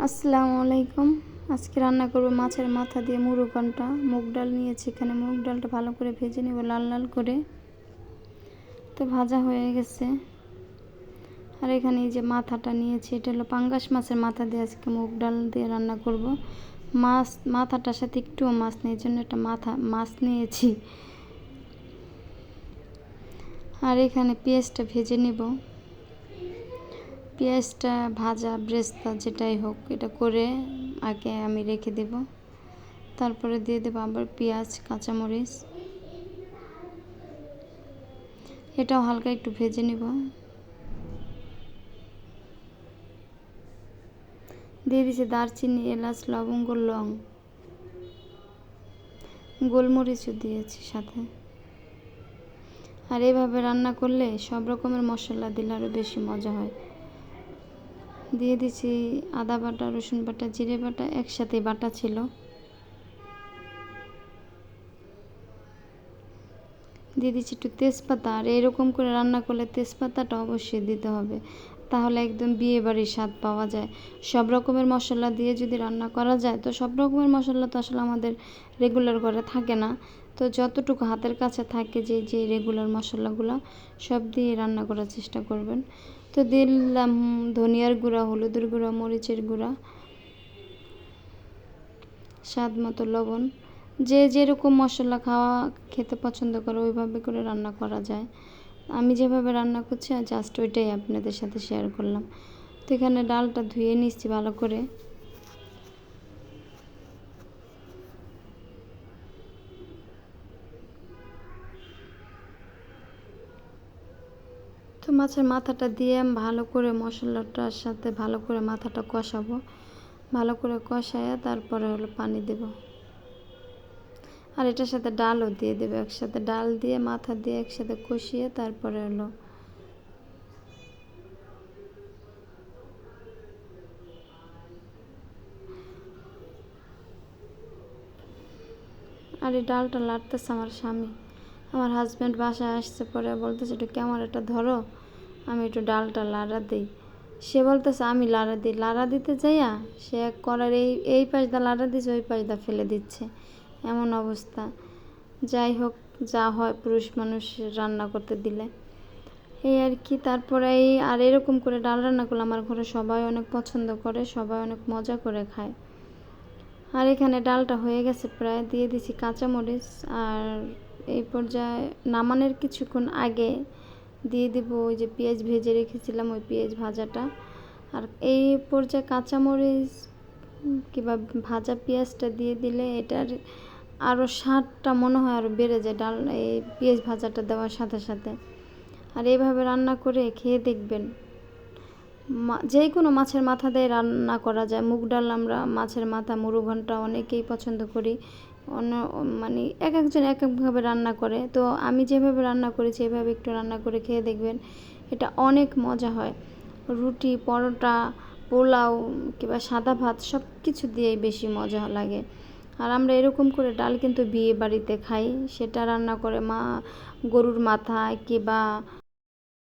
আসসালামু আলাইকুম। আজকে রান্না করব মাছের মাথা দিয়ে মুরুঘণ্টা। মুগ ডাল নিয়েছি, এখানে মুগ ডালটা ভালো করে ভেজে নেব লাল লাল করে। তো ভাজা হয়ে গেছে। আর এখানে এই যে মাথাটা নিয়েছি, এটা হলো পাঙ্গাস মাছের মাথা দিয়ে আজকে মুগ ডাল দিয়ে রান্না করব। মাথাটার সাথে একটুও মাছ নেই, এই জন্য একটা মাছ নিয়েছি। আর এখানে পেঁয়াজটা ভেজে নেব। পেঁয়াজটা ভাজা ব্রেস্তা যেটাই হোক, এটা করে আগে আমি রেখে দেব। তারপরে দিয়ে দেবো আবার পেঁয়াজ কাঁচামরিচ, এটাও হালকা একটু ভেজে নেব। দিয়ে দিয়েছি দারচিনি, এলাচ, লবঙ্গ, লং, গোলমরিচও দিয়েছি সাথে। আর এভাবে রান্না করলে সব রকমের মশলা দিলে আরও বেশি মজা হয়। দিয়ে দিছি আদা বাটা, রসুন বাটা, জিরে বাটা একসাথে বাটা ছিল। দিয়ে দিচ্ছি একটু তেজপাতা। আর এরকম করে রান্না করলে তেজপাতাটা অবশ্যই দিতে হবে, তাহলে একদম বিয়ে বাড়ির স্বাদ পাওয়া যায়। সব রকমের মশলা দিয়ে যদি রান্না করা যায়, তো সব রকমের মশলা তো আসলে আমাদের রেগুলার করে থাকে না, তো যতটুকু হাতের কাছে থাকে যে রেগুলার মশলাগুলো সব দিয়ে রান্না করার চেষ্টা করবেন। তো দিলাম ধনিয়ার গুঁড়া, হলুদের গুঁড়া, মরিচের গুঁড়া, স্বাদ মতো লবণ। যে যেরকম মশলা খেতে পছন্দ করে ওইভাবে করে রান্না করা যায়। আমি যেভাবে রান্না করছি জাস্ট ওইটাই আপনাদের সাথে শেয়ার করলাম। তো এখানে ডালটা ধুয়ে নিচ্ছি ভালো করে। তো মাছের মাথাটা দিয়ে ভালো করে মশলাটার সাথে ভালো করে মাথাটা কষাবো। ভালো করে কষায়া তারপরে হলো পানি দেব। আর এটার সাথে ডালও দিয়ে দেবে একসাথে। ডাল দিয়ে মাথা দিয়ে একসাথে কষিয়ে তারপরে হলো আর এই ডালটা লাড়তেছে আমার স্বামী। আমার হাজব্যান্ড বাসায় আসছে, পরে বলতেছে একটু ক্যামেরাটা ধরো, আমি একটু ডালটা লাড়া দিই। সে বলতেছে আমি লাড়া দিই, লাড়া দিতে যাইয়া সে করার এই পাশটা লাড়া দিচ্ছে, ওই পাশটা ফেলে দিচ্ছে, এমন অবস্থা। যাই হোক, যা হয় পুরুষ মানুষ রান্না করতে দিলে এই আর কি। তারপরে আর এরকম করে ডাল রান্না করলে আমার ঘরে সবাই অনেক পছন্দ করে, সবাই অনেক মজা করে খায়। আর এখানে ডালটা হয়ে গেছে প্রায়, দিয়ে দিছি কাঁচামরিচ। আর এই পর্যায়ে নামানোর কিছুক্ষণ আগে দিয়ে দিব ওই যে পেঁয়াজ ভেজে রেখেছিলাম, ওই পেঁয়াজ ভাজাটা। আর এই পর্যায়ে কাঁচামরিচ কিংবা ভাজা পেঁয়াজটা দিয়ে দিলে এটার আরও স্বাদটা মনে হয় আরও বেড়ে যায় ডাল এই পেঁয়াজ ভাজাটা দেওয়ার সাথে সাথে। আর এইভাবে রান্না করে খেয়ে দেখবেন। যে কোনো মাছের মাথা দিয়ে রান্না করা যায়। মুগ ডাল আমরা মাছের মাথা মুরুঘণ্টা অনেকেই পছন্দ করি, মানে এক একজন এক একভাবে রান্না করে। তো আমি যেভাবে রান্না করেছি এভাবে একটু রান্না করে খেয়ে দেখবেন, এটা অনেক মজা হয়। রুটি, পরোটা, পোলাও কিংবা সাদা ভাত সব কিছু দিয়েই বেশি মজা লাগে। আর আমরা এরকম করে ডাল কিন্তু বিয়ে বাড়িতে খাই, সেটা রান্না করে মা গরুর মাথা কিংবা